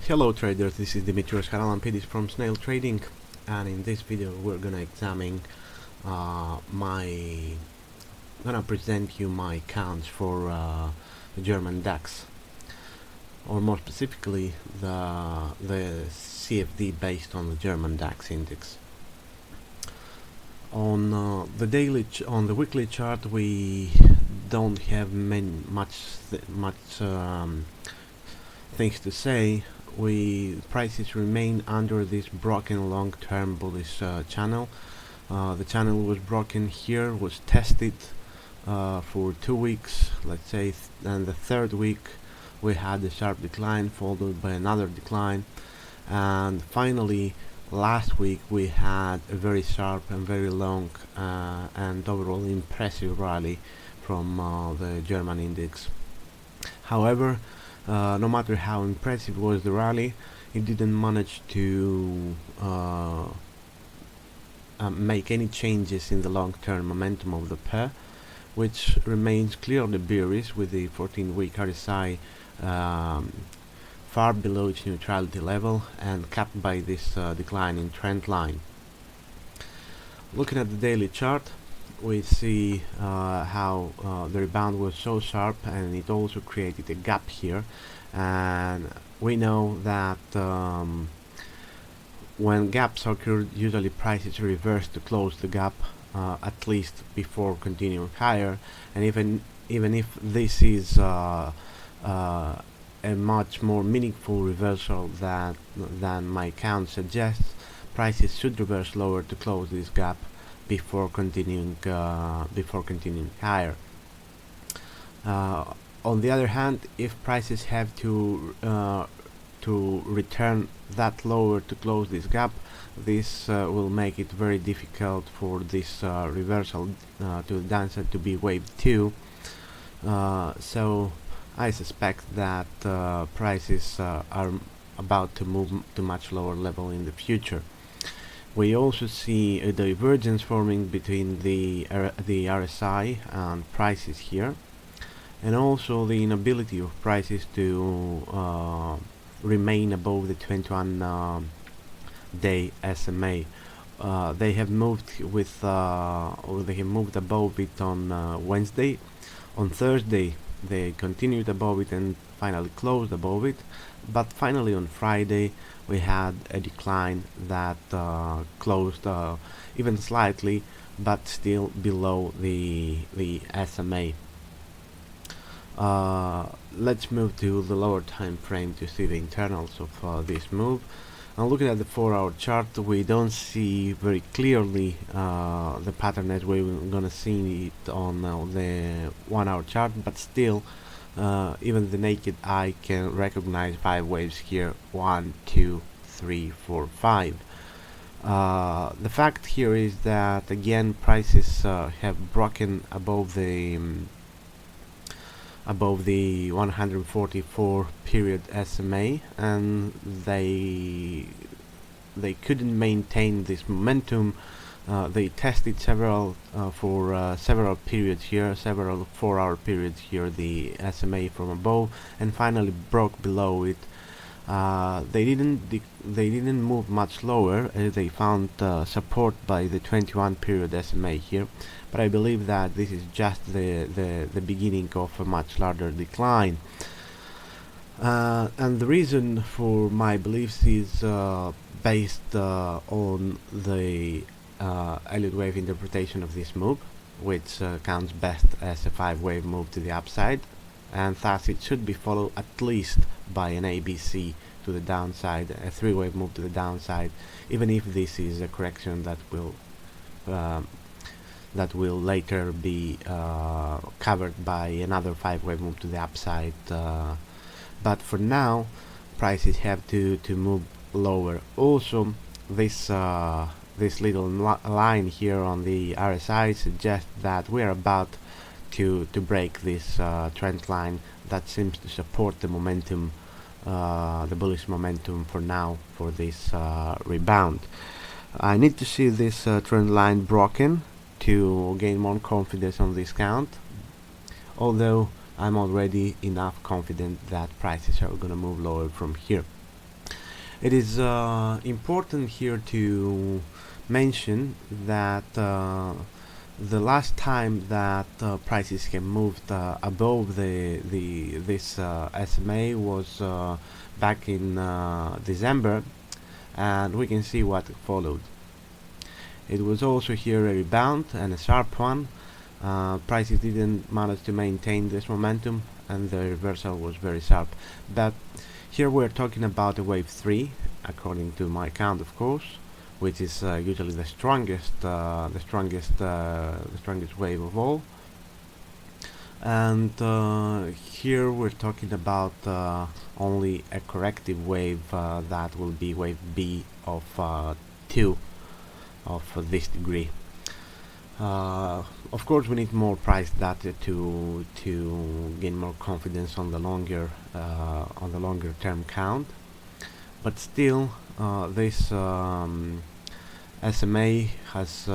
Hello traders, this is Dimitrios Haralampidis from Snail Trading, and in this video we're gonna examine gonna present you my accounts for the German DAX, or more specifically the CFD based on the German DAX index. On the weekly chart we don't have much things to say. Prices remain under this broken long-term bullish channel. The channel was broken here, was tested for 2 weeks, let's say, and the third week we had a sharp decline followed by another decline, and finally last week we had a very sharp and very long and overall impressive rally from the German index. However, no matter how impressive was the rally, it didn't manage to make any changes in the long-term momentum of the pair, which remains clearly bearish, with the 14-week RSI far below its neutrality level and capped by this declining trend line. Looking at the daily chart, we see how the rebound was so sharp, and it also created a gap here, and we know that when gaps occur, usually prices reverse to close the gap at least before continuing higher, and even if this is a much more meaningful reversal than my count suggests, prices should reverse lower to close this gap before continuing higher. On the other hand, if prices have to return that lower to close this gap, this will make it very difficult for this reversal to the downside to be wave 2. So I suspect that prices are about to move to much lower level in the future. We also see a divergence forming between the RSI and prices here, and also the inability of prices to remain above the 21-day SMA. They have moved above it on Wednesday. On Thursday they continued above it and finally closed above it, but finally on Friday we had a decline that closed even slightly, but still below the SMA. Let's move to the lower time frame to see the internals of this move. And looking at the 4-hour chart, we don't see very clearly the pattern as we're gonna see it on the 1-hour chart, but still even the naked eye can recognize 5 waves here: 1, 2, 3, 4, 5. The fact here is that again prices have broken above the 144 period SMA, and they couldn't maintain this momentum. They tested several periods here, several 4-hour periods here, the SMA from above, and finally broke below it. They didn't move much lower, as they found support by the 21 period SMA here, but I believe that this is just the beginning of a much larger decline. And the reason for my beliefs is based on the Elliott wave interpretation of this move, which counts best as a 5-wave move to the upside, and thus it should be followed at least by an ABC to the downside, a 3-wave move to the downside, even if this is a correction that will later be covered by another 5-wave move to the upside. But for now, prices have to move lower. Also, this little line here on the RSI suggests that we are about to break this trend line that seems to support the momentum, the bullish momentum for now, for this rebound. I need to see this trend line broken to gain more confidence on this count, although I'm already enough confident that prices are gonna move lower from here. It is important here to mention that the last time that prices have moved above this SMA was back in December, and we can see what followed. It was also here a rebound and a sharp one. Prices didn't manage to maintain this momentum, and the reversal was very sharp. But here we're talking about a wave 3, according to my count, of course, which is usually the strongest wave of all. And here we're talking about only a corrective wave that will be wave B of 2 of this degree. Of course, we need more price data to gain more confidence on the longer term count. But still, this SMA has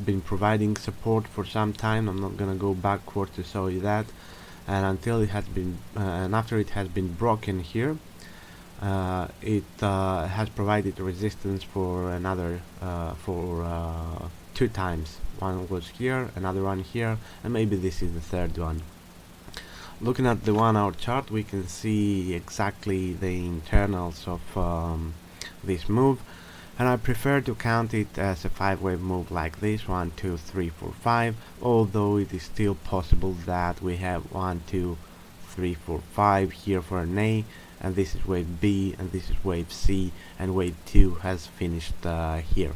been providing support for some time. I'm not gonna go backward to show you that, and until it has been and after it has been broken here, it has provided resistance for another two times. One was here, another one here, and maybe this is the third one. Looking at the 1 hour chart, we can see exactly the internals of this move, and I prefer to count it as a 5-wave move like this: 1, 2, 3, 4, 5, although it is still possible that we have 1, 2, 3, 4, 5 here for an A, and this is wave B, and this is wave C, and wave 2 has finished here.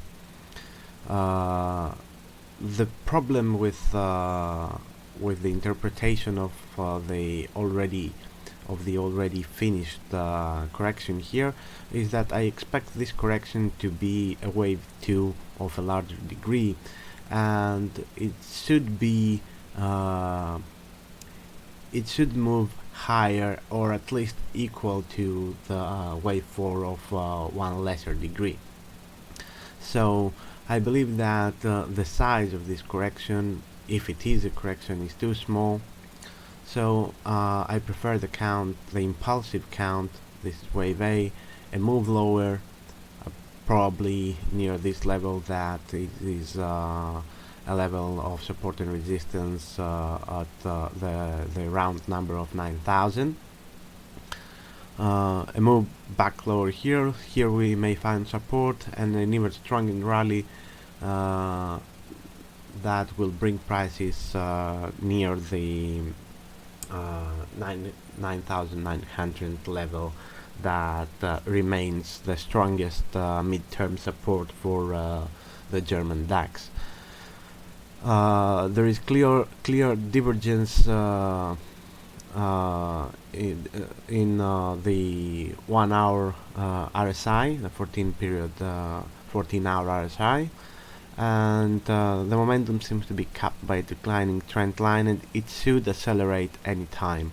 The problem with the interpretation of the already finished correction here is that I expect this correction to be a wave 2 of a larger degree, and it should be it should move higher, or at least equal to the wave 4 of one lesser degree. So I believe that the size of this correction, if it is a correction, is too small. So I prefer the impulsive count. This is wave A, a move lower, probably near this level, that it is a level of support and resistance at the round number of 9,000. A move back lower here. Here we may find support and an even stronger rally that will bring prices near the 9,900 level that remains the strongest mid-term support for the German DAX. There is clear divergence in the 1 hour RSI, the 14-hour RSI, and the momentum seems to be capped by a declining trend line, and it should accelerate any time.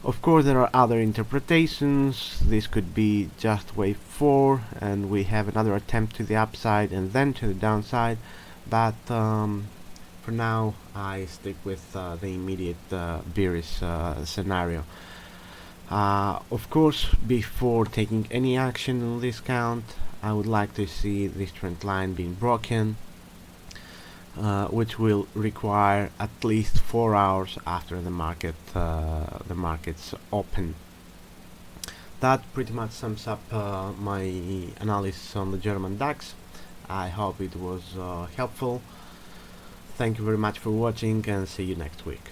Of course, there are other interpretations. This could be just wave 4 and we have another attempt to the upside and then to the downside, but for now I stick with the immediate bearish scenario. Of course, before taking any action on this count, I would like to see this trend line being broken, which will require at least 4 hours after the market's open. That pretty much sums up my analysis on the German DAX. I hope it was helpful. Thank you very much for watching, and see you next week.